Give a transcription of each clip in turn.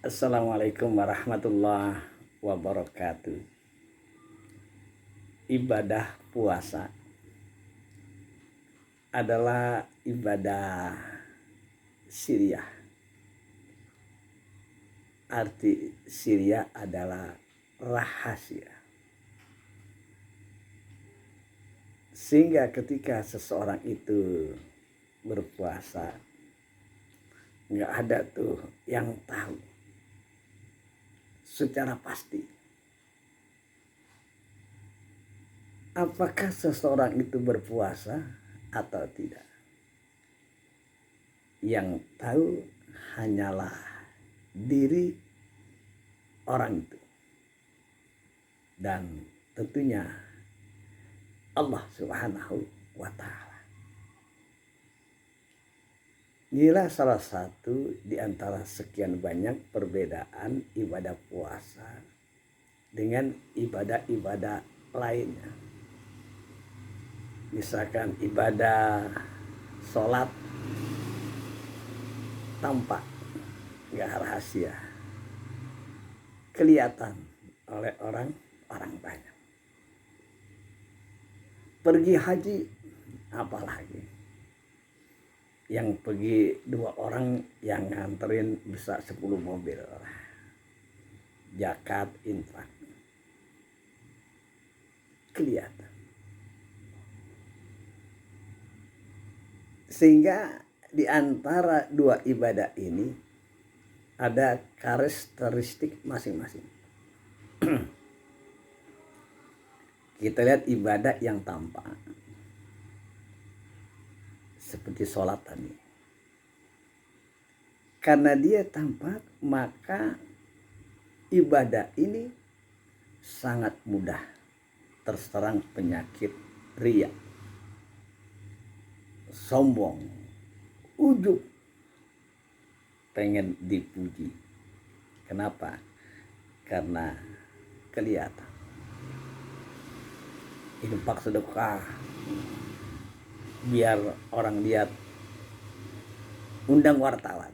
Assalamualaikum warahmatullahi wabarakatuh. Ibadah puasa adalah ibadah Syiriah. Arti Syiriah adalah rahasia. Sehingga ketika seseorang itu berpuasa, nggak ada tuh yang tahu secara pasti apakah seseorang itu berpuasa atau tidak. Yang tahu hanyalah diri orang itu dan tentunya Allah Subhanahu wa Ta'ala. Inilah salah satu di antara sekian banyak perbedaan ibadah puasa dengan ibadah-ibadah lainnya. Misalkan ibadah sholat tampak, nggak rahasia, kelihatan oleh orang banyak. Pergi haji apalagi. Yang pergi 2 orang yang nganterin bisa 10 mobil. Zakat, infak. Kelihatan. Sehingga di antara 2 ibadah ini ada karakteristik masing-masing. Kita lihat ibadah yang tampak. Seperti sholat tadi. Karena dia tampak, maka ibadah ini sangat mudah terserang penyakit riya, sombong, ujub, pengen dipuji. Kenapa? Karena kelihatan. Infak sedekah, biar orang lihat, undang wartawan.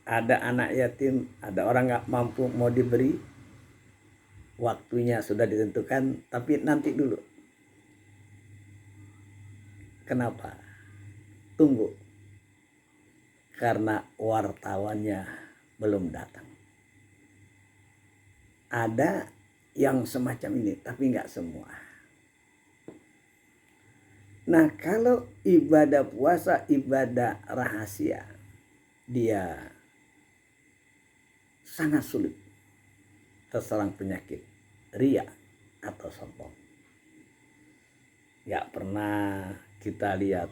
Ada anak yatim, ada orang nggak mampu mau diberi, waktunya sudah ditentukan, tapi nanti dulu. Kenapa? Tunggu. Karena wartawannya belum datang. Ada yang semacam ini, tapi nggak semua. Nah, kalau ibadah puasa, ibadah rahasia, dia sangat sulit terserang penyakit riya atau sombong. Gak pernah kita lihat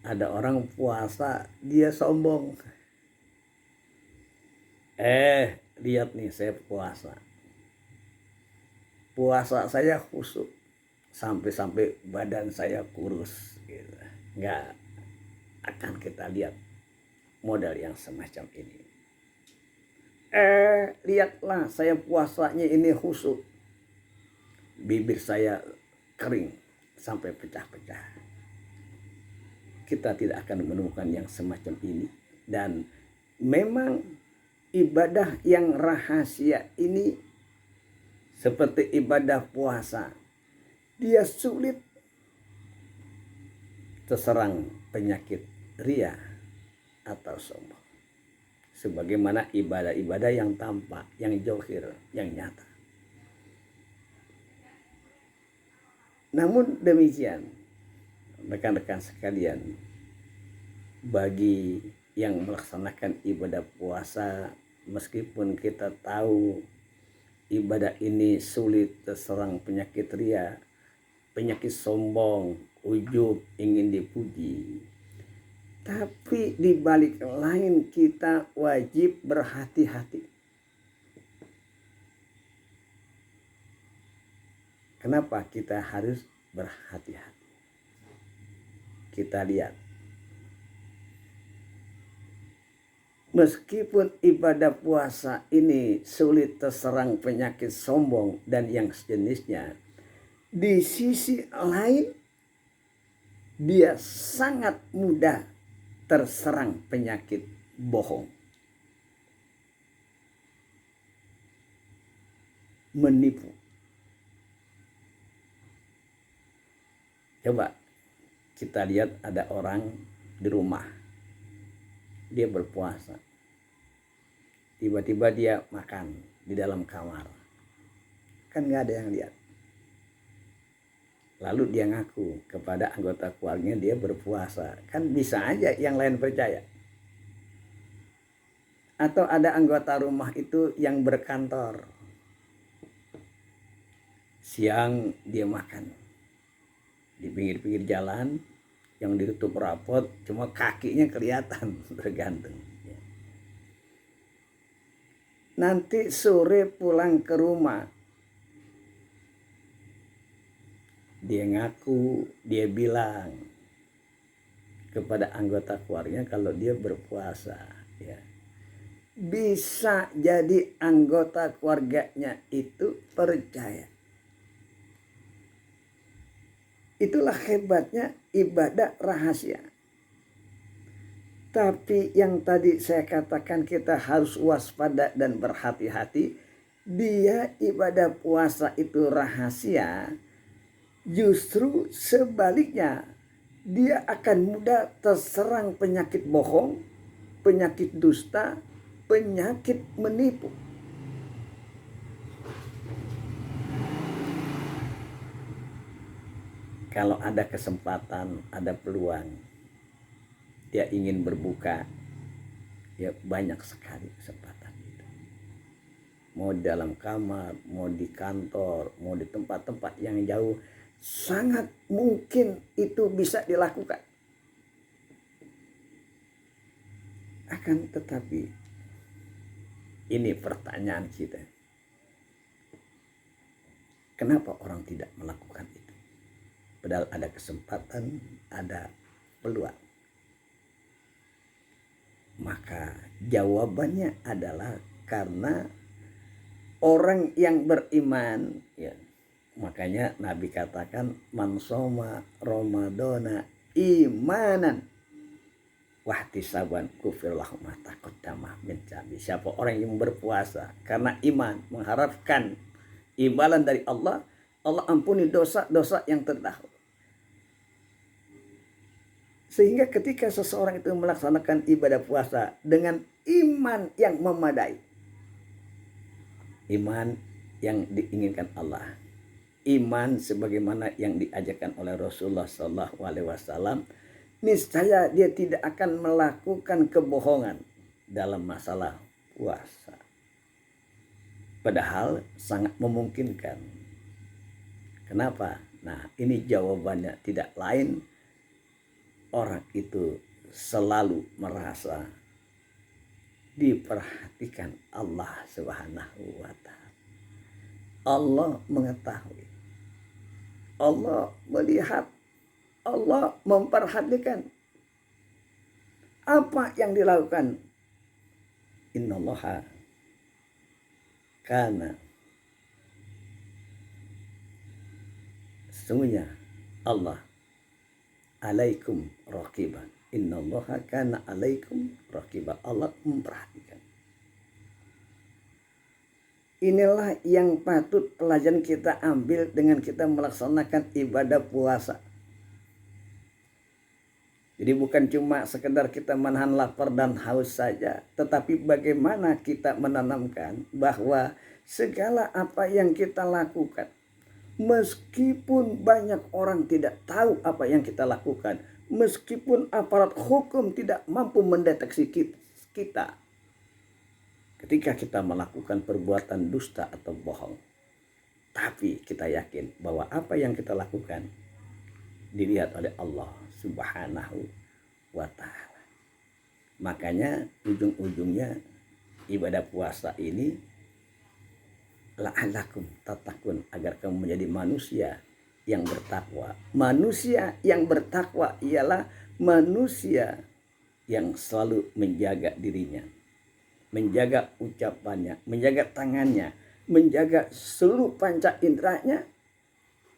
ada orang puasa dia sombong. Lihat nih, saya puasa. Puasa saya khusyuk. Sampai badan saya kurus gitu. Nggak akan kita lihat model yang semacam ini. Lihatlah saya puasanya ini khusyuk. Bibir saya kering sampai pecah-pecah. Kita tidak akan menemukan yang semacam ini. Dan memang ibadah yang rahasia ini seperti ibadah puasa, dia sulit terserang penyakit riya atau sombong. Sebagaimana ibadah-ibadah yang tampak, yang zahir, yang nyata. Namun demikian, rekan-rekan sekalian, bagi yang melaksanakan ibadah puasa, meskipun kita tahu ibadah ini sulit terserang penyakit riya, penyakit sombong, ujub, ingin dipuji. Tapi di balik lain kita wajib berhati-hati. Kenapa kita harus berhati-hati? Kita lihat. Meskipun ibadah puasa ini sulit terserang penyakit sombong dan yang sejenisnya, di sisi lain dia sangat mudah terserang penyakit bohong, menipu. Coba kita lihat ada orang di rumah, dia berpuasa, tiba-tiba dia makan di dalam kamar, kan nggak ada yang lihat. Lalu dia ngaku kepada anggota keluarganya dia berpuasa, kan bisa aja yang lain percaya. Atau ada anggota rumah itu yang berkantor, siang dia makan di pinggir-pinggir jalan yang ditutup rapot, cuma kakinya kelihatan bergantung. Nanti sore pulang ke rumah, dia ngaku, dia bilang kepada anggota keluarganya kalau dia berpuasa. Ya. Bisa jadi anggota keluarganya itu percaya. Itulah hebatnya ibadah rahasia. Tapi yang tadi saya katakan kita harus waspada dan berhati-hati. Dia ibadah puasa itu rahasia. Justru sebaliknya. Dia akan mudah terserang penyakit bohong, penyakit dusta, penyakit menipu. Kalau ada kesempatan, ada peluang, dia ingin berbuka, ya banyak sekali kesempatan itu. Mau di dalam kamar, mau di kantor, mau di tempat-tempat yang jauh, sangat mungkin itu bisa dilakukan. Akan tetapi, ini pertanyaan kita. Kenapa orang tidak melakukan itu? Padahal ada kesempatan, ada peluang. Maka jawabannya adalah karena orang yang beriman, ya. Makanya Nabi katakan man shoma ramadhana imanan wahtisaban kufirlahu ma taqaddama min dhanbi. Siapa orang yang berpuasa karena iman, mengharapkan imbalan dari Allah, Allah ampuni dosa-dosa yang terdahulu. Sehingga ketika seseorang itu melaksanakan ibadah puasa dengan iman yang memadai, iman yang diinginkan Allah, iman sebagaimana yang diajarkan oleh Rasulullah SAW, niscaya dia tidak akan melakukan kebohongan dalam masalah puasa. Padahal sangat memungkinkan. Kenapa? Nah, ini jawabannya tidak lain. Orang itu selalu merasa diperhatikan Allah Subhanahu wa Ta'ala. Allah mengetahui, Allah melihat, Allah memperhatikan apa yang dilakukan. Innallaha kana, sesungguhnya Allah alaikum raqiban. Innallaha kana alaikum raqiban. Allah memperhatikan. Inilah yang patut pelajaran kita ambil dengan kita melaksanakan ibadah puasa. Jadi bukan cuma sekedar kita menahan lapar dan haus saja, tetapi bagaimana kita menanamkan bahwa segala apa yang kita lakukan, meskipun banyak orang tidak tahu apa yang kita lakukan, meskipun aparat hukum tidak mampu mendeteksi kita, ketika kita melakukan perbuatan dusta atau bohong, tapi kita yakin bahwa apa yang kita lakukan dilihat oleh Allah Subhanahu wa Ta'ala. Makanya ujung-ujungnya ibadah puasa ini la'alakum tatakun, agar kamu menjadi manusia yang bertakwa. Manusia yang bertakwa ialah manusia yang selalu menjaga dirinya, menjaga ucapannya, menjaga tangannya, menjaga seluruh panca inderanya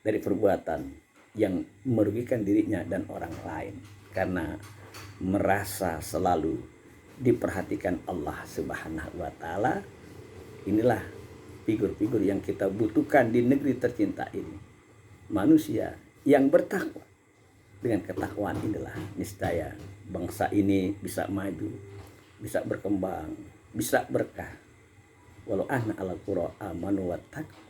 dari perbuatan yang merugikan dirinya dan orang lain. karena merasa selalu diperhatikan Allah Subhanahu wa taala. Inilah figur-figur yang kita butuhkan di negeri tercinta ini. Manusia yang bertakwa. Dengan ketakwaan inilah niscaya bangsa ini bisa maju, bisa berkembang, bisa berkah. Walau anna alal qura amanu wattaqu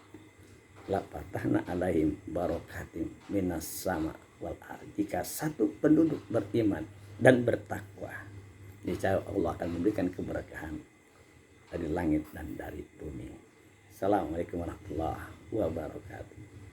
la fatahna alaihim barakatim minas sama wal ardh. Jika satu penduduk beriman dan bertakwa, niscaya Allah akan memberikan keberkahan dari langit dan dari bumi. Assalamualaikum warahmatullahi wabarakatuh.